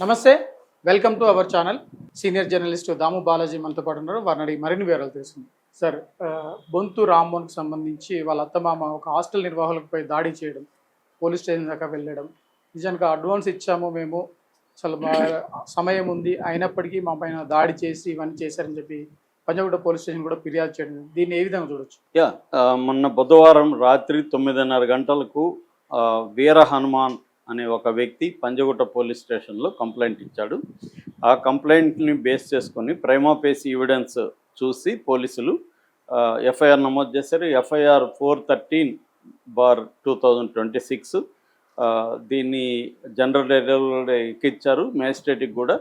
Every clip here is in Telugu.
నమస్తే, welcome to our channel. Senior journalist Damu Balaji మనతో పాటు ఉన్నారు. వారిని అడిగి మరిన్ని వివరాలు తెలుస్తుంది. సార్, బొంతు రామ్మోహన్కి సంబంధించి వాళ్ళ అత్తమామ ఒక హాస్టల్ నిర్వాహకులపై దాడి చేయడం, పోలీస్ స్టేషన్ దాకా వెళ్ళడం, నిజానికి అడ్వాన్స్ ఇచ్చాము మేము, అసలు సమయం ఉంది అయినప్పటికీ మా పైన దాడి చేసి ఇవన్నీ చేశారని చెప్పి పంజాగుట్ట పోలీస్ స్టేషన్ కూడా ఫిర్యాదు చేయడం, దీన్ని ఏ విధంగా చూడొచ్చు? మొన్న బుధవారం రాత్రి 9:30 గంటలకు వీర హనుమాన్ అనే ఒక వ్యక్తి పంజగుట్ట పోలీస్ స్టేషన్లో కంప్లైంట్ ఇచ్చాడు. ఆ కంప్లైంట్ని బేస్ చేసుకొని ప్రైమా ఫేసి ఎవిడెన్స్ చూసి పోలీసులు ఎఫ్ఐఆర్ నమోదు చేశారు. ఎఫ్ఐఆర్ 413/2026 దీన్ని జనరల్ డైరెక్టర్ ఎక్కిచ్చారు. మేజిస్ట్రేట్కి కూడా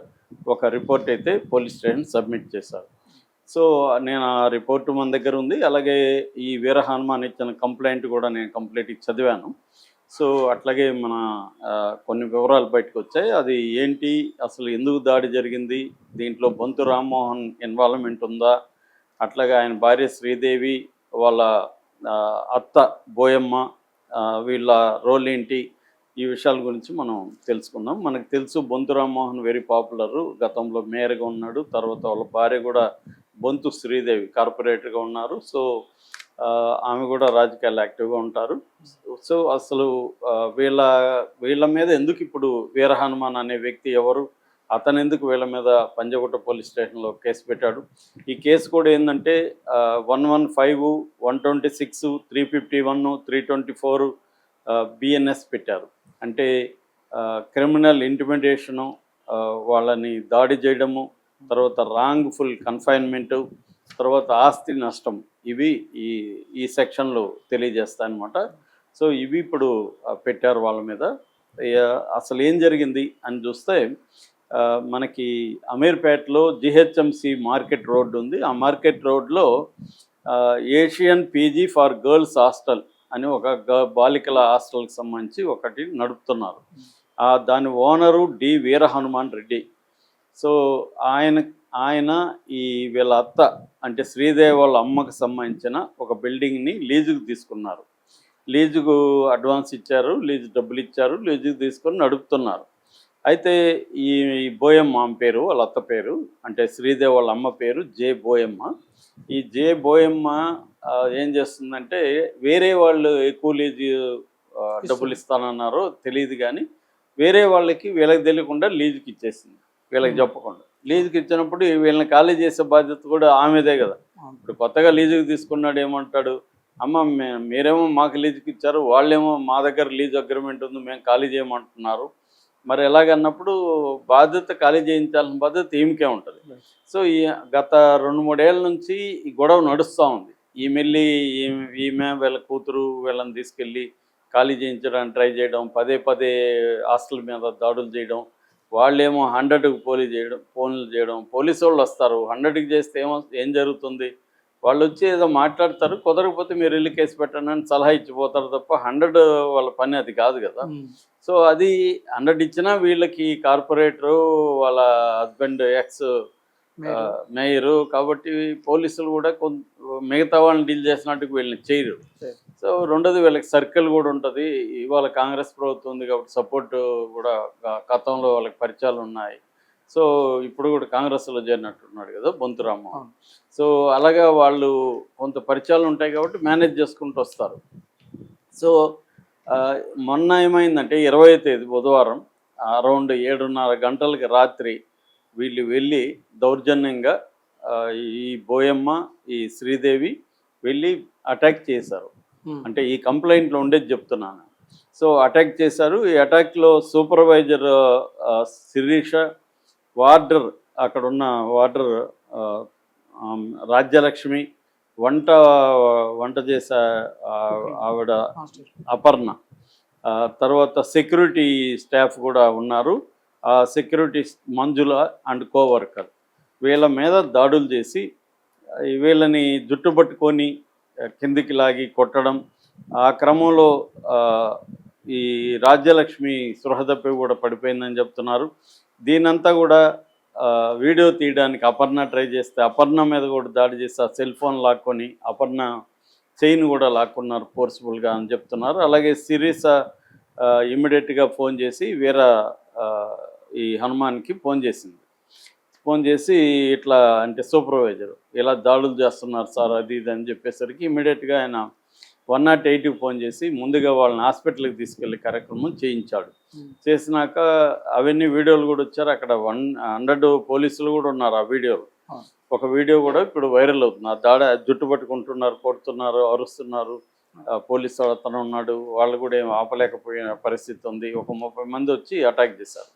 ఒక రిపోర్ట్ అయితే పోలీస్ స్టేషన్ సబ్మిట్ చేశారు. సో నేను ఆ రిపోర్టు మన దగ్గర ఉంది. అలాగే ఈ వీర హనుమాన్ ఇచ్చిన కంప్లైంట్ కూడా నేను కంప్లీట్గా చదివాను. సో అట్లాగే మన కొన్ని వివరాలు బయటకు వచ్చాయి. అది ఏంటి, అసలు ఎందుకు దాడి జరిగింది, దీంట్లో బొంతు రామ్మోహన్ ఇన్వాల్వ్మెంట్ ఉందా, అట్లాగే ఆయన భార్య శ్రీదేవి, వాళ్ళ అత్త బోయమ్మ, వీళ్ళ రోల్ ఏంటి, ఈ విషయాల గురించి మనం తెలుసుకుందాం. మనకు తెలుసు బొంతు రామ్మోహన్ వెరీ పాపులరు, గతంలో మేయర్గా ఉన్నాడు. తర్వాత వాళ్ళ భార్య కూడా బొంతు శ్రీదేవి కార్పొరేటర్గా ఉన్నారు. సో ఆమె కూడా రాజకీయాలు యాక్టివ్గా ఉంటారు. సో అసలు వీళ్ళ మీద ఎందుకు ఇప్పుడు వీర హనుమాన్ అనే వ్యక్తి ఎవరు, అతను ఎందుకు వీళ్ళ మీద పంజగుట్ట పోలీస్ స్టేషన్లో కేసు పెట్టాడు? ఈ కేసు కూడా ఏంటంటే 115, 126, 351, 324 బిఎన్ఎస్ పెట్టారు. అంటే క్రిమినల్ ఇంటిమిడేషను, వాళ్ళని దాడి చేయడము, తర్వాత రాంగ్ఫుల్ కన్ఫైన్మెంటు, తర్వాత ఆస్తి నష్టం, ఇవి ఈ సెక్షన్లో తెలియజేస్తాయన్నమాట. సో ఇవి ఇప్పుడు పెట్టారు వాళ్ళ మీద. అసలు ఏం జరిగింది అని చూస్తే, మనకి అమీర్పేటలో జిహెచ్ఎంసి మార్కెట్ రోడ్డు ఉంది. ఆ మార్కెట్ రోడ్లో Asian PG for girls hostel అని ఒక బాలికల హాస్టల్కి సంబంధించి ఒకటి నడుపుతున్నారు. దాని ఓనరు డి వీర హనుమాన్ రెడ్డి. సో ఆయన ఈ వీళ్ళ అత్త అంటే శ్రీదేవి వాళ్ళ అమ్మకు సంబంధించిన ఒక బిల్డింగ్ని లీజుకు తీసుకున్నారు. లీజుకు అడ్వాన్స్ ఇచ్చారు, లీజు డబ్బులు ఇచ్చారు, లీజుకు తీసుకొని నడుపుతున్నారు. అయితే ఈ బోయమ్మ ఆమె పేరు, వాళ్ళ అత్త పేరు, అంటే శ్రీదేవి వాళ్ళ అమ్మ పేరు జే బోయమ్మ. ఈ జే బోయమ్మ ఏం చేస్తుందంటే, వేరే వాళ్ళు ఎక్కువ లీజు డబ్బులు ఇస్తానన్నారో తెలియదు కానీ వేరే వాళ్ళకి వీళ్ళకి తెలియకుండా లీజుకి ఇచ్చేసింది, వీళ్ళకి చెప్పకుండా. లీజుకి ఇచ్చినప్పుడు వీళ్ళని ఖాళీ చేసే బాధ్యత కూడా ఆమెదే కదా. ఇప్పుడు కొత్తగా లీజుకి తీసుకున్నాడు, ఏమంటాడు, అమ్మ మీరేమో మాకు లీజుకి ఇచ్చారు, వాళ్ళేమో మా దగ్గర లీజు అగ్రిమెంట్ ఉంది, మేము ఖాళీ చేయమంటున్నారు, మరి ఎలాగన్నప్పుడు బాధ్యత ఖాళీ చేయించాల్సిన బాధ్యత ఈమెకే ఉంటుంది. సో గత 2-3 ఏళ్ళ నుంచి ఈ గొడవ నడుస్తూ ఉంది. ఈమె వీళ్ళ కూతురు వీళ్ళని తీసుకెళ్ళి ఖాళీ చేయించడానికి ట్రై చేయడం, పదే హాస్టల్ మీద దాడులు చేయడం, వాళ్ళేమో 100కి ఫోన్లు చేయడం. పోలీసు వాళ్ళు వస్తారు, 100కి చేస్తే ఏం జరుగుతుంది, వాళ్ళు వచ్చి ఏదో మాట్లాడతారు, కుదరకపోతే మీరు వెళ్ళి కేసు పెట్టండి అని సలహా ఇచ్చిపోతారు తప్ప 100 వాళ్ళ పని అది కాదు కదా. సో అది 100 ఇచ్చినా వీళ్ళకి కార్పొరేటరు, వాళ్ళ హస్బెండ్ ఎక్స్ మేయరు కాబట్టి పోలీసులు కూడా మిగతా వాళ్ళని డీల్ చేసినట్టుకు వీళ్ళని చేయరు. సో రెండోది, వీళ్ళకి సర్కిల్ కూడా ఉంటుంది. ఇవాళ కాంగ్రెస్ ప్రభుత్వం ఉంది కాబట్టి సపోర్టు కూడా గతంలో వాళ్ళకి పరిచయాలు ఉన్నాయి. సో ఇప్పుడు కూడా కాంగ్రెస్లో చేరినట్టున్నాడు కదా బొంతు రామ్మోహన్. సో అలాగా వాళ్ళు కొంత పరిచయాలు ఉంటాయి కాబట్టి మేనేజ్ చేసుకుంటూ వస్తారు. సో మొన్న ఏమైందంటే 20వ తేదీ బుధవారం అరౌండ్ 7:30 గంటలకి రాత్రి వీళ్ళు వెళ్ళి దౌర్జన్యంగా ఈ బోయమ్మ, ఈ శ్రీదేవి వెళ్ళి అటాక్ చేశారు. అంటే ఈ కంప్లైంట్లో ఉండేది చెప్తున్నాను. సో అటాక్ చేశారు. ఈ అటాక్లో సూపర్వైజర్ శిరీష, వార్డర్, అక్కడున్న వార్డర్ రాజ్యలక్ష్మి, వంట చేసే ఆవిడ అపర్ణ, తర్వాత సెక్యూరిటీ స్టాఫ్ కూడా ఉన్నారు. ఆ సెక్యూరిటీ మంజుల అండ్ కోవర్కర్ వీళ్ళ మీద దాడులు చేసి వీళ్ళని జుట్టు పట్టుకొని కిందికి లాగి కొట్టడం. ఆ క్రమంలో ఈ రాజ్యలక్ష్మి స్పృహ తప్పి కూడా పడిపోయిందని చెప్తున్నారు. దీనంతా కూడా వీడియో తీయడానికి అపర్ణ ట్రై చేస్తే అపర్ణ మీద కూడా దాడి చేసి ఆ సెల్ ఫోన్ లాక్కొని అపర్ణ చైన్ కూడా లాక్కున్నారు ఫోర్స్ఫుల్గా అని చెప్తున్నారు. అలాగే సిరీస ఇమ్మీడియట్గా ఫోన్ చేసి ఈ హనుమాన్కి ఫోన్ చేసింది. ఫోన్ చేసి ఇట్లా అంటే సూపర్వైజర్ ఇలా దాడులు చేస్తున్నారు సార్ అది ఇది అని చెప్పేసరికి ఇమీడియట్గా ఆయన 108కి ఫోన్ చేసి ముందుగా వాళ్ళని హాస్పిటల్కి తీసుకెళ్లి కార్యక్రమం చేయించాడు. చేసినాక అవన్నీ వీడియోలు కూడా వచ్చారు. అక్కడ 100 పోలీసులు కూడా ఉన్నారు ఆ వీడియోలో. ఒక వీడియో కూడా ఇప్పుడు వైరల్ అవుతుంది. ఆ దాడి జుట్టు పట్టుకుంటున్నారు, కొడుతున్నారు, అరుస్తున్నారు. పోలీసు అతను ఉన్నాడు, వాళ్ళు కూడా ఏం ఆపలేకపోయిన పరిస్థితి ఉంది. ఒక 30 మంది వచ్చి అటాక్ చేశారు.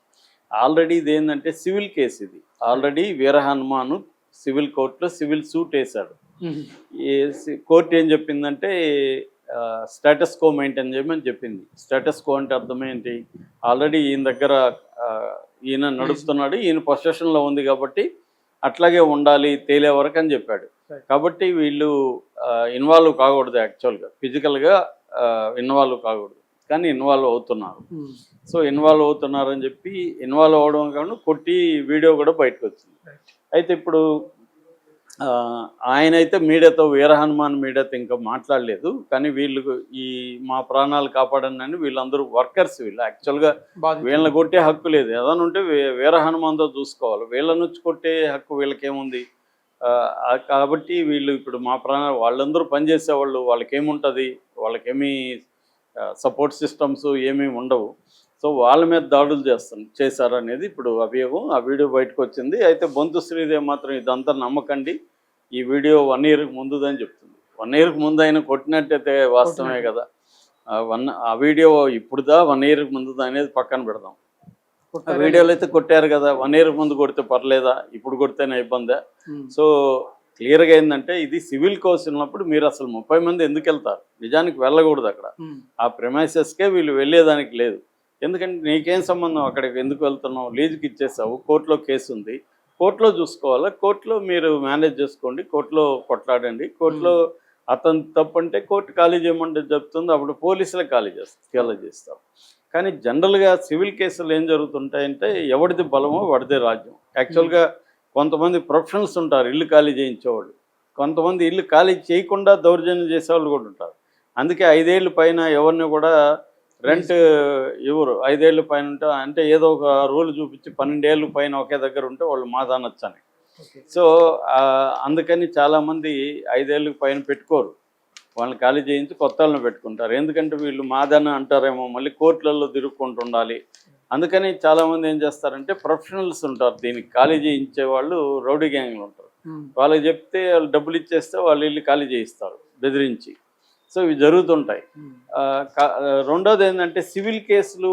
ఆల్రెడీ ఇది ఏంటంటే సివిల్ కేసు. ఇది ఆల్రెడీ వీర హనుమాను సివిల్ కోర్టులో సివిల్ సూట్ వేశాడు. కోర్టు ఏం చెప్పిందంటే స్టేటస్ కో మెయింటైన్ చేయమని చెప్పింది. స్టేటస్ కో అంటే అర్థం ఏంటి? ఆల్రెడీ ఈయన దగ్గర ఈయన నడుస్తున్నాడు, ఈయన పొజిషన్లో ఉంది కాబట్టి అట్లాగే ఉండాలి తేలే వరకు అని చెప్పాడు. కాబట్టి వీళ్ళు ఇన్వాల్వ్ కాకూడదు, యాక్చువల్గా ఫిజికల్గా ఇన్వాల్వ్ కాకూడదు, కానీ ఇన్వాల్వ్ అవుతున్నారు. సో ఇన్వాల్వ్ అవుతున్నారని చెప్పి ఇన్వాల్వ్ అవడం కాకుండా కొట్టి వీడియో కూడా బయటకు వచ్చింది. అయితే ఇప్పుడు ఆయన అయితే మీడియాతో వీర హనుమాన్ మీడియాతో ఇంకా మాట్లాడలేదు. కానీ వీళ్ళు ఈ మా ప్రాణాలు కాపాడండి అని వీళ్ళందరూ వర్కర్స్. వీళ్ళు యాక్చువల్గా వీళ్ళని కొట్టే హక్కు లేదు. ఏదైనా ఉంటే వీర హనుమాన్తో చూసుకోవాలి. వీళ్ళ నుంచి కొట్టే హక్కు వీళ్ళకేముంది? కాబట్టి వీళ్ళు ఇప్పుడు మా ప్రాణాలు వాళ్ళందరూ పనిచేసేవాళ్ళు, వాళ్ళకేముంటుంది? వాళ్ళకేమీ సపోర్ట్ సిస్టమ్స్ ఏమీ ఉండవు. సో వాళ్ళ మీద దాడులు చేశారనేది ఇప్పుడు అభియోగం. ఆ వీడియో బయటకు వచ్చింది. అయితే బొంతు శ్రీదేవి మాత్రం ఇదంతా నమ్మకండి, ఈ వీడియో 1 ఇయర్కి ముందుదని చెప్తుంది. 1 ఇయర్కి ముందు అయినా కొట్టినట్టయితే వాస్తవమే కదా. ఆ వీడియో ఇప్పుడుదా 1 ఇయర్కి ముందుదా అనేది పక్కన పెడదాం. ఆ వీడియోలు అయితే కొట్టారు కదా, 1 ఇయర్కి ముందు కొడితే పర్లేదా, ఇప్పుడు కొడితేనే ఇబ్బందా? సో క్లియర్గా ఏంటంటే ఇది సివిల్ కోర్స్ ఉన్నప్పుడు మీరు అసలు 30 మంది ఎందుకు వెళ్తారు? నిజానికి వెళ్ళకూడదు. అక్కడ ఆ ప్రెమైసెస్కే వీళ్ళు వెళ్ళేదానికి లేదు. ఎందుకంటే నీకేం సంబంధం, అక్కడికి ఎందుకు వెళ్తున్నావు? లీజుకి ఇచ్చేసావు, కోర్టులో కేసు ఉంది, కోర్టులో చూసుకోవాలా, కోర్టులో మీరు మేనేజ్ చేసుకోండి, కోర్టులో కొట్లాడండి. కోర్టులో అతను తప్పంటే కోర్టు ఖాళీ చేయమంటే చెప్తుంది, అప్పుడు పోలీసులే ఖాళీ చేస్తారు. కానీ జనరల్గా సివిల్ కేసులు ఏం జరుగుతుంటాయంటే ఎవరిది బలమో వాడిదే రాజ్యం. యాక్చువల్గా కొంతమంది ప్రొఫెషనల్స్ ఉంటారు ఇల్లు ఖాళీ చేయించేవాళ్ళు, కొంతమంది ఇల్లు ఖాళీ చేయకుండా దౌర్జన్యం చేసేవాళ్ళు కూడా ఉంటారు. అందుకే 5 ఏళ్ళ పైన ఎవరిని కూడా రెంట్ ఎవరు 5 ఏళ్ళ పైన ఉంటే అంటే ఏదో ఒక రూల్ చూపించి 12 ఏళ్ళ పైన ఒకే దగ్గర ఉంటే వాళ్ళు మాదానొచ్చని. సో అందుకని చాలామంది 5 ఏళ్ళ పైన పెట్టుకోరు, వాళ్ళని ఖాళీ చేయించి కొత్త వాళ్ళని పెట్టుకుంటారు. ఎందుకంటే వీళ్ళు మాదాన అంటారేమో, మళ్ళీ కోర్టులలో తిరుగుకుంటూ ఉండాలి. అందుకని చాలామంది ఏం చేస్తారంటే ప్రొఫెషనల్స్ ఉంటారు, దీనికి ఖాళీ చేయించే వాళ్ళు రౌడీ గ్యాంగ్లు ఉంటారు. వాళ్ళకి చెప్తే వాళ్ళు డబ్బులు ఇచ్చేస్తే వాళ్ళు ఇల్లు ఖాళీ చేయిస్తారు బెదిరించి. సో ఇవి జరుగుతుంటాయి. రెండోది ఏంటంటే సివిల్ కేసులు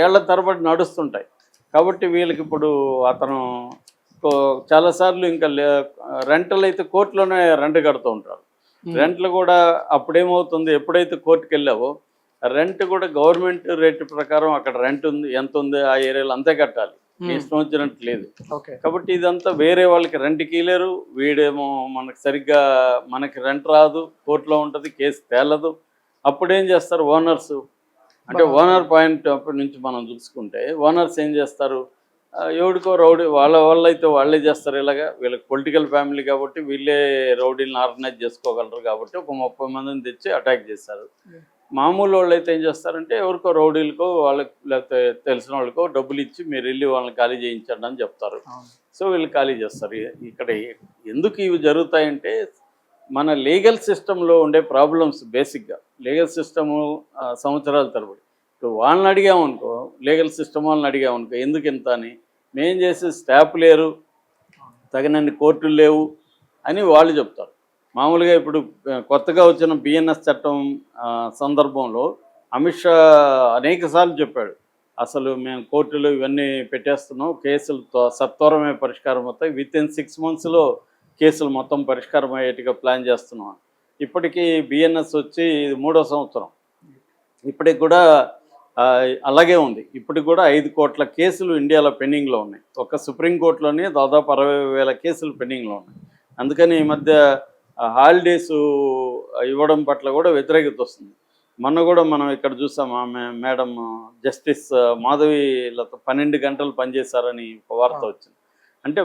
ఏళ్ల తరబడి నడుస్తుంటాయి. కాబట్టి వీళ్ళకి ఇప్పుడు అతను చాలాసార్లు ఇంకా రెంటలు అయితే కోర్టులోనే రెంట్ కడుతూ ఉంటారు. రెంట్లు కూడా అప్పుడేమవుతుంది, ఎప్పుడైతే కోర్టుకు వెళ్ళావో రెంట్ కూడా గవర్నమెంట్ రేట్ ప్రకారం అక్కడ రెంట్ ఉంది, ఎంత ఉంది ఆ ఏరియాలో అంతే కట్టాలి, ఇష్టం వచ్చినట్టు లేదు. కాబట్టి ఇదంతా వేరే వాళ్ళకి రెంట్కి ఇవ్వలేరు. వీడేమో మనకి రెంట్ రాదు, కోర్టులో ఉంటుంది, కేసు తేలదు. అప్పుడేం చేస్తారు ఓనర్స్, అంటే ఓనర్ పాయింట్ నుంచి మనం చూసుకుంటే ఓనర్స్ ఏం చేస్తారు, ఎవడికో రౌడీ వాళ్ళ అయితే వాళ్ళే చేస్తారు. ఇలాగా వీళ్ళకి పొలిటికల్ ఫ్యామిలీ కాబట్టి వీళ్ళే రౌడీలను ఆర్గనైజ్ చేసుకోగలరు కాబట్టి ఒక 30 మందిని తెచ్చి అటాక్ చేస్తారు. మామూలు వాళ్ళు అయితే ఏం చేస్తారంటే ఎవరికో రౌడీలకో వాళ్ళకి లేకపోతే తెలిసిన వాళ్ళకో డబ్బులు ఇచ్చి మీరు వెళ్ళి వాళ్ళని ఖాళీ చేయించండి అని చెప్తారు. సో వీళ్ళు ఖాళీ చేస్తారు. ఇక్కడ ఎందుకు ఇవి జరుగుతాయంటే మన లీగల్ సిస్టంలో ఉండే ప్రాబ్లమ్స్. బేసిక్గా లీగల్ సిస్టము సంవత్సరాల తరబడి ఇప్పుడు వాళ్ళని అడిగామనుకో, లీగల్ సిస్టమ్ వాళ్ళని అడిగామనుకో ఎందుకు ఇంత అని, మేం చేసే స్టాఫ్ లేరు, తగినన్ని కోర్టులు లేవు అని వాళ్ళు చెప్తారు. మామూలుగా ఇప్పుడు కొత్తగా వచ్చిన బిఎన్ఎస్ చట్టం సందర్భంలో అమిత్ షా అనేకసార్లు చెప్పాడు, అసలు మేము కోర్టులు ఇవన్నీ పెట్టేస్తున్నాం, కేసులు సత్వరమే పరిష్కారం అవుతాయి, వితిన్ 6 monthsలో కేసులు మొత్తం పరిష్కారం అయ్యేట్టుగా ప్లాన్ చేస్తున్నాం. ఇప్పటికీ బిఎన్ఎస్ వచ్చి 3వ సంవత్సరం, ఇప్పటికి కూడా అలాగే ఉంది. ఇప్పటికి కూడా 5 కోట్ల కేసులు ఇండియాలో పెండింగ్లో ఉన్నాయి. ఒక సుప్రీంకోర్టులోనే దాదాపు 60,000 కేసులు పెండింగ్లో ఉన్నాయి. అందుకని ఈ మధ్య హాలిడేస్ ఇవ్వడం పట్ల కూడా వ్యతిరేకత వస్తుంది. మొన్న కూడా మనం ఇక్కడ చూసాం, ఆమె మేడం జస్టిస్ మాధవిలతో 12 గంటలు పనిచేశారని ఒక వార్త వచ్చింది. అంటే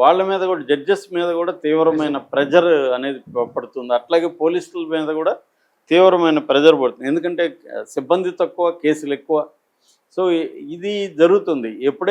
వాళ్ళ మీద కూడా, జడ్జెస్ మీద కూడా తీవ్రమైన ప్రెజర్ అనేది పడుతుంది. అట్లాగే పోలీసుల మీద కూడా తీవ్రమైన ప్రెజర్ పడుతుంది. ఎందుకంటే సిబ్బంది తక్కువ, కేసులు ఎక్కువ. సో ఇది జరుగుతుంది. ఎప్పుడైతే